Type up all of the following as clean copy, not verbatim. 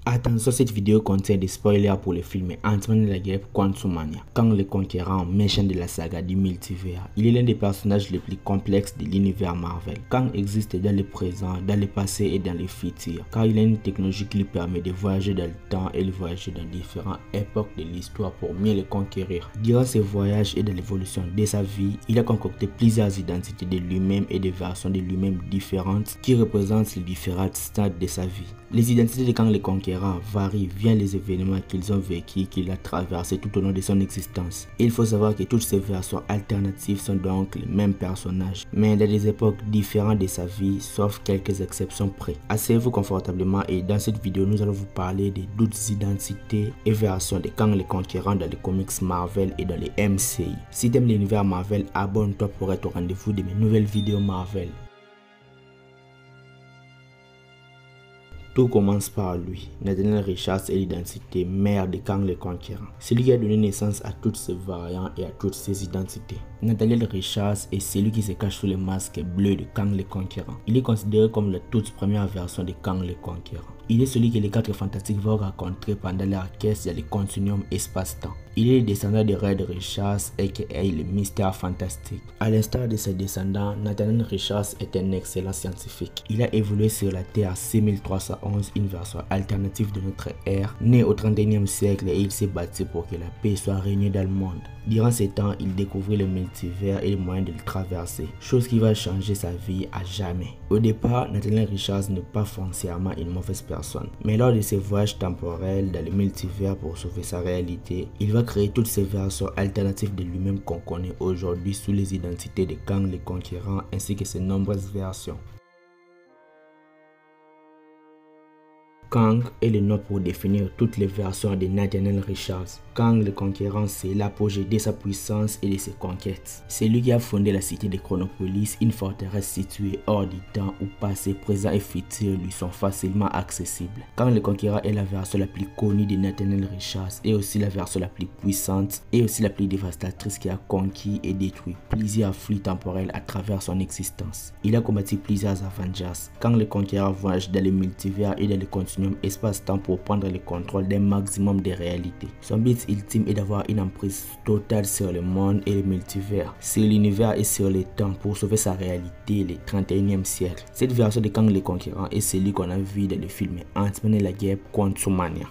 Attention, cette vidéo contient des spoilers pour le film Ant-Man et la guêpe Quantumania, Kang le Conquérant, méchant de la saga du multivers. Il est l'un des personnages les plus complexes de l'univers Marvel. Kang existe dans le présent, dans le passé et dans le futur, car il a une technologie qui lui permet de voyager dans le temps et de voyager dans différentes époques de l'histoire pour mieux le conquérir. Durant ses voyages et de l'évolution de sa vie, il a concocté plusieurs identités de lui-même et des versions de lui-même différentes qui représentent les différents stades de sa vie. Les identités de Kang le Conquérant varient via les événements qu'ils ont vécus, qu'il a traversés tout au long de son existence. Et il faut savoir que toutes ces versions alternatives sont donc les mêmes personnages, mais dans des époques différentes de sa vie, sauf quelques exceptions près. Asseyez-vous confortablement et dans cette vidéo, nous allons vous parler des d'autres identités et versions de Kang le Conquérant dans les comics Marvel et dans les MCU. Si tu aimes l'univers Marvel, abonne-toi pour être au rendez-vous de mes nouvelles vidéos Marvel. Tout commence par lui. Nathaniel Richards est l'identité mère de Kang le Conquérant. C'est lui qui a donné naissance à toutes ces variantes et à toutes ces identités. Nathaniel Richards est celui qui se cache sous le masque bleu de Kang le Conquérant. Il est considéré comme la toute première version de Kang le Conquérant. Il est celui que les 4 fantastiques vont rencontrer pendant leur quête dans le continuum espace-temps. Il est le descendant de Reed Richards aka le mystère fantastique. À l'instar de ses descendants, Nathaniel Richards est un excellent scientifique. Il a évolué sur la Terre 6311, une version alternative de notre ère. Né au 31e siècle, et il s'est battu pour que la paix soit régnée dans le monde. Durant ces temps, il découvrit le multivers et les moyens de le traverser, chose qui va changer sa vie à jamais. Au départ, Nathaniel Richards n'est pas foncièrement une mauvaise personne, mais lors de ses voyages temporels dans le multivers pour sauver sa réalité, il va créer toutes ces versions alternatives de lui-même qu'on connaît aujourd'hui sous les identités de Kang le Conquérant ainsi que ses nombreuses versions. Kang est le nom pour définir toutes les versions de Nathaniel Richards. Kang le Conquérant, c'est l'apogée de sa puissance et de ses conquêtes. C'est lui qui a fondé la cité de Chronopolis, une forteresse située hors du temps où passé, présent et futur lui sont facilement accessibles. Kang le Conquérant est la version la plus connue de Nathaniel Richards et aussi la version la plus puissante et aussi la plus dévastatrice qui a conquis et détruit plusieurs flux temporels à travers son existence. Il a combattu plusieurs Avengers. Kang le Conquérant voyage dans le multivers et dans le continuum espace-temps pour prendre le contrôle d'un maximum de réalités. Son but ultime est d'avoir une emprise totale sur le monde et le multivers, sur l'univers et sur le temps pour sauver sa réalité le 31e siècle. Cette version de Kang le Conquérant est celui qu'on a vu dans le film Ant-Man et la guêpe Quantumania.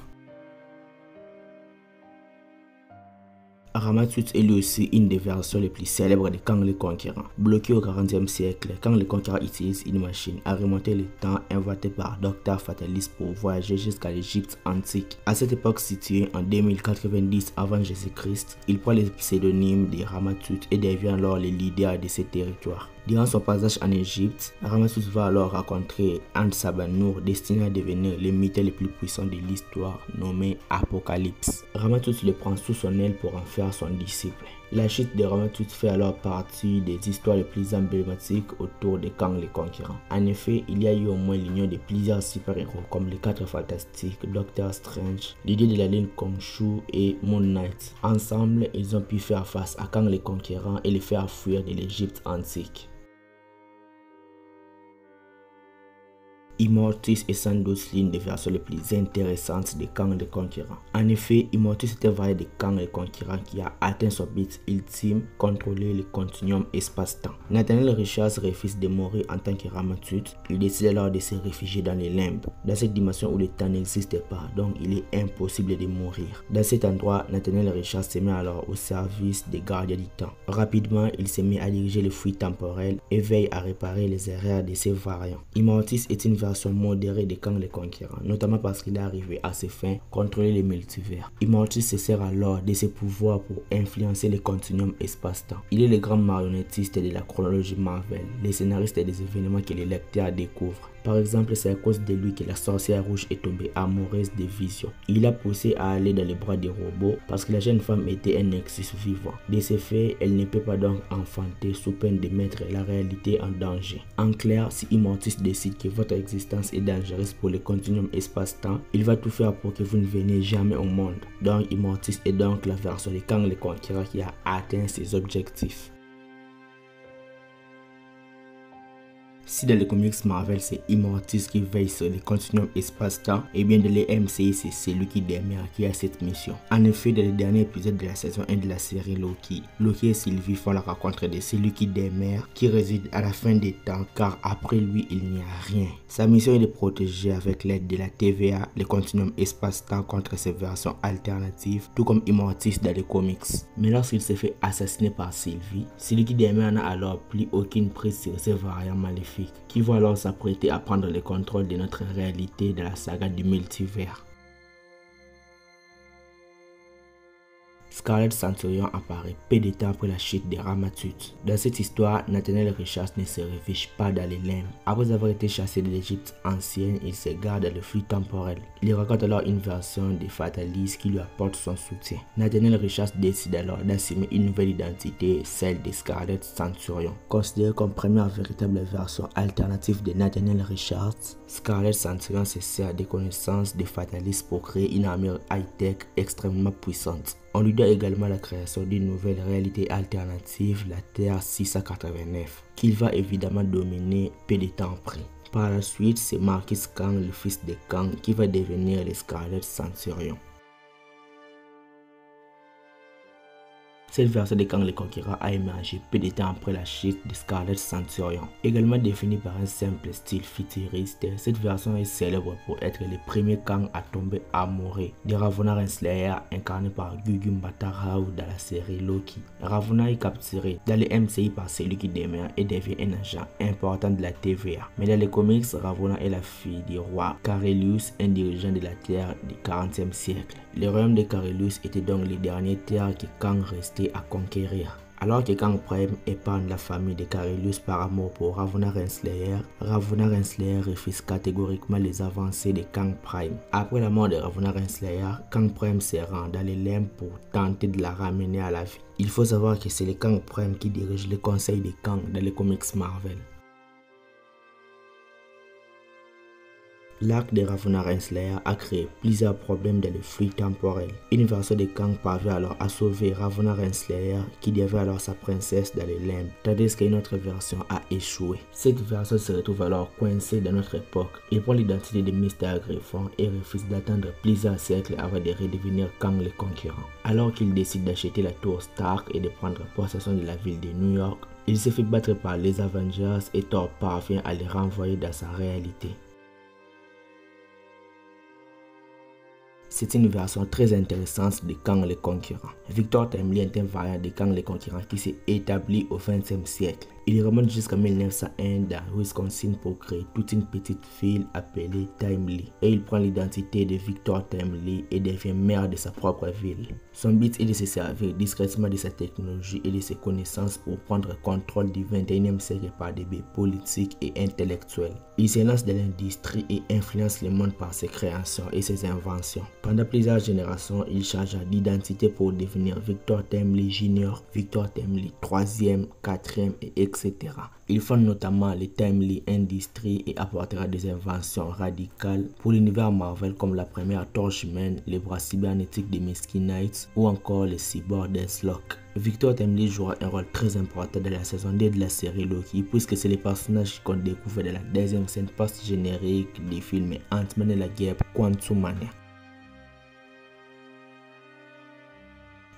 Ramatut est lui aussi une des versions les plus célèbres de Kang le Conquérant. Bloqué au 40e siècle, Kang le Conquérant utilise une machine à remonter le temps inventée par Dr. Fatalis pour voyager jusqu'à l'Égypte antique. À cette époque située en 2090 avant Jésus-Christ, il prend le pseudonyme de Ramatut et devient alors le leader de ce territoire. Durant son passage en Égypte, Ramatut va alors rencontrer Anne-Sabanur, destiné à devenir le mythe le plus puissant de l'histoire, nommé Apocalypse. Ramatut le prend sous son aile pour en faire son disciple. La chute de Ramatut fait alors partie des histoires les plus emblématiques autour de Kang le Conquérant. En effet, il y a eu au moins l'union de plusieurs super-héros comme les 4 fantastiques, Doctor Strange, l'idée de la ligne Khonshu et Moon Knight. Ensemble, ils ont pu faire face à Kang le Conquérant et le faire fuir de l'Égypte antique. Immortus est sans doute l'une des versions les plus intéressantes de Kang le Conquérant. En effet, Immortus est un variant de Kang le Conquérant qui a atteint son but ultime, contrôler le continuum espace-temps. Nathaniel Richards refuse de mourir en tant que Ramatut. Il décide alors de se réfugier dans les limbes, dans cette dimension où le temps n'existe pas, donc il est impossible de mourir. Dans cet endroit, Nathaniel Richards se met alors au service des gardiens du temps. Rapidement, il se met à diriger le flux temporel et veille à réparer les erreurs de ses variants. Immortus est une version modérée de Kang le Conquérant, notamment parce qu'il est arrivé à ses fins contrôler les multivers. Immortus se sert alors de ses pouvoirs pour influencer le continuum espace-temps. Il est le grand marionnettiste de la chronologie Marvel, le scénariste des événements que les lecteurs découvrent. Par exemple, c'est à cause de lui que la sorcière rouge est tombée amoureuse de Vision. Il l'a poussé à aller dans les bras des robots parce que la jeune femme était un nexus vivant. De ce fait, elle ne peut pas donc enfanter sous peine de mettre la réalité en danger. En clair, si Immortus décide que votre existence est dangereuse pour le continuum espace-temps, il va tout faire pour que vous ne veniez jamais au monde. Donc Immortus est donc la version de Kang le Conquérant qui a atteint ses objectifs. Si dans les comics Marvel c'est Immortus qui veille sur le continuum espace-temps, et bien dans les MCU c'est Seluki Demer qui a cette mission. En effet, dans le dernier épisode de la saison 1 de la série Loki, Loki et Sylvie font la rencontre de Seluki Demer qui réside à la fin des temps car après lui il n'y a rien. Sa mission est de protéger avec l'aide de la TVA le continuum espace-temps contre ses versions alternatives, tout comme Immortus dans les comics. Mais lorsqu'il se fait assassiner par Sylvie, Seluki Demer n'a alors plus aucune prise sur ces variants maléfiques, qui vont alors s'apprêter à prendre le contrôle de notre réalité dans la saga du multivers. Scarlet Centurion apparaît peu de temps après la chute de Ramatut. Dans cette histoire, Nathaniel Richards ne se réfugie pas dans les limbes. Après avoir été chassé de l'Égypte ancienne, il se garde dans le flux temporel. Il rencontre alors une version de Fatalis qui lui apporte son soutien. Nathaniel Richards décide alors d'assumer une nouvelle identité, celle de Scarlet Centurion. Considéré comme première véritable version alternative de Nathaniel Richards, Scarlet Centurion se sert des connaissances de Fatalis pour créer une armure high-tech extrêmement puissante. On lui doit également la création d'une nouvelle réalité alternative, la Terre 689, qu'il va évidemment dominer peu de temps après. Par la suite, c'est Marcus Kang, le fils de Kang, qui va devenir le Scarlet Centurion. Cette version de Kang le Conquérant a émergé peu de temps après la chute de Scarlet Centurion. Également définie par un simple style futuriste, cette version est célèbre pour être le premier Kang à tomber amoureux de Ravonna Renslayer incarné par Gugu Mbatha-Raw dans la série Loki. Ravonna est capturé dans le MCU par Seluki Demer et devient un agent important de la TVA. Mais dans les comics, Ravonna est la fille du roi Karelius, un dirigeant de la Terre du 40e siècle. Le royaume de Karelius était donc les dernières terres que Kang restait à conquérir. Alors que Kang Prime épargne la famille de Karelius par amour pour Ravonna Renslayer refuse catégoriquement les avancées de Kang Prime. Après la mort de Ravonna Renslayer, Kang Prime se rend dans les limbes pour tenter de la ramener à la vie. Il faut savoir que c'est le Kang Prime qui dirige le conseil de Kang dans les comics Marvel. L'arc de Ravonna Renslayer a créé plusieurs problèmes dans le flux temporel. Une version de Kang parvient alors à sauver Ravonna Renslayer qui devait alors sa princesse dans les limbes, tandis qu'une autre version a échoué. Cette version se retrouve alors coincée dans notre époque. Il prend l'identité de Mr. Griffon et refuse d'attendre plusieurs siècles avant de redevenir Kang le Conquérant. Alors qu'il décide d'acheter la tour Stark et de prendre possession de la ville de New York, il se fait battre par les Avengers et Thor parvient à le renvoyer dans sa réalité. C'est une version très intéressante de Kang le Conquérant. Victor Timely est un variant de Kang le Conquérant qui s'est établi au XXe siècle. Il remonte jusqu'en 1901 dans Wisconsin pour créer toute une petite ville appelée Timely. Et il prend l'identité de Victor Timely et devient maire de sa propre ville. Son but est de se servir discrètement de sa technologie et de ses connaissances pour prendre contrôle du 21e siècle par des biais politiques et intellectuels. Il se lance dans l'industrie et influence le monde par ses créations et ses inventions. Pendant plusieurs générations, il changea d'identité pour devenir Victor Timely Jr., Victor Timely 3e, 4e et etc. Il fonde notamment les Timely Industries et apportera des inventions radicales pour l'univers Marvel comme la première torche humaine, les bras cybernétiques des Misty Knights ou encore les cyborgs Deathstroke. Victor Timely jouera un rôle très important dans la saison 2 de la série Loki puisque c'est le personnage qu'on découvre dans la deuxième scène post-générique des films Ant-Man et la guerre Quantumania.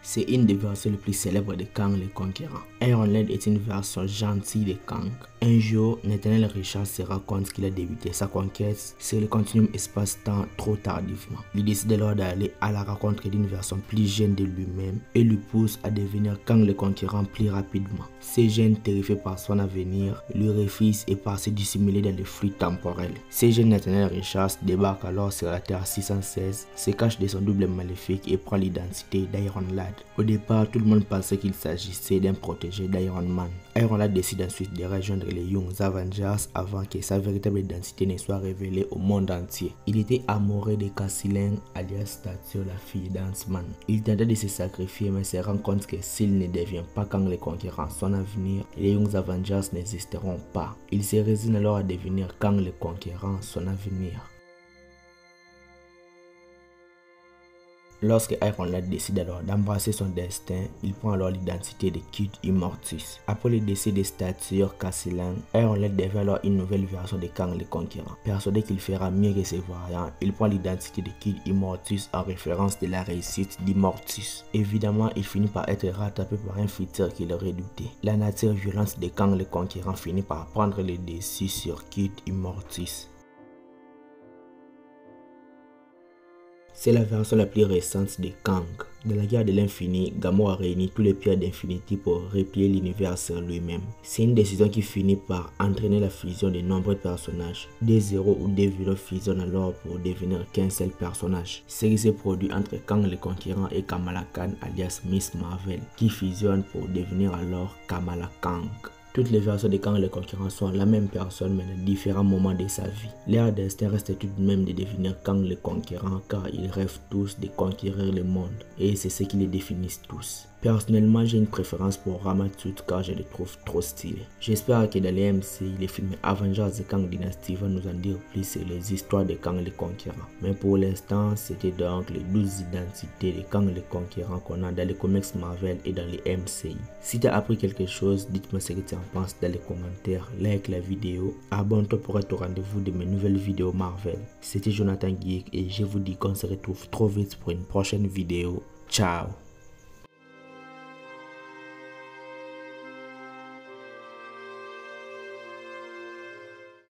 C'est une des versions les plus célèbres de Kang le Conquérant. Iron Lad est une version gentille de Kang. Un jour, Nathaniel Richards se rend compte qu'il a débuté sa conquête sur le continuum espace-temps trop tardivement. Il décide alors d'aller à la rencontre d'une version plus jeune de lui-même et lui pousse à devenir Kang le Conquérant plus rapidement. Ces jeunes, terrifiés par son avenir, lui refusent et partent se dissimuler dans le flux temporel. Ces jeunes Nathaniel Richards débarque alors sur la Terre 616, se cache de son double maléfique et prend l'identité d'Iron Lad. Au départ, tout le monde pensait qu'il s'agissait d'un protégé d'Iron Man. Iron Lad décide ensuite de rejoindre les Young Avengers avant que sa véritable identité ne soit révélée au monde entier. Il était amoureux de Cassie Lang, alias Statue, la fille d'Ant-Man. Il tentait de se sacrifier mais se rend compte que s'il ne devient pas Kang le Conquérant son avenir, les Young Avengers n'existeront pas. Il se résigne alors à devenir Kang le Conquérant son avenir. Lorsque Iron Lad décide alors d'embrasser son destin, il prend alors l'identité de Kid Immortus. Après le décès des statues Castellan, Iron Lad devient alors une nouvelle version de Kang le Conquérant. Persuadé qu'il fera mieux que ses variants, il prend l'identité de Kid Immortus en référence de la réussite d'Immortus. Évidemment, il finit par être rattrapé par un fighter qu'il redoutait. La nature violente de Kang le Conquérant finit par prendre le dessus sur Kid Immortus. C'est la version la plus récente de Kang. Dans la guerre de l'infini, Gamora a réuni tous les pierres d'Infinity pour replier l'univers sur lui-même. C'est une décision qui finit par entraîner la fusion de nombreux personnages. Des héros ou des vilains fusionnent alors pour devenir qu'un seul personnage. Ce qui s'est produit entre Kang le Conquérant et Kamala Khan alias Miss Marvel, qui fusionnent pour devenir alors Kamala Kang. Toutes les versions de Kang le Conquérant sont la même personne mais à différents moments de sa vie. Leur destin reste tout de même de devenir Kang le Conquérant car ils rêvent tous de conquérir le monde et c'est ce qui les définissent tous. Personnellement, j'ai une préférence pour Ramatut car je le trouve trop stylé. J'espère que dans les MCU, les films Avengers de Kang Dynasty vont nous en dire plus sur les histoires de Kang le Conquérant. Mais pour l'instant, c'était donc les 12 identités de Kang le Conquérant qu'on a dans les comics Marvel et dans les MCU. Si tu as appris quelque chose, dites-moi ce que tu en penses dans les commentaires, like la vidéo, abonne-toi pour être au rendez-vous de mes nouvelles vidéos Marvel. C'était Jonathan Geek et je vous dis qu'on se retrouve trop vite pour une prochaine vidéo. Ciao!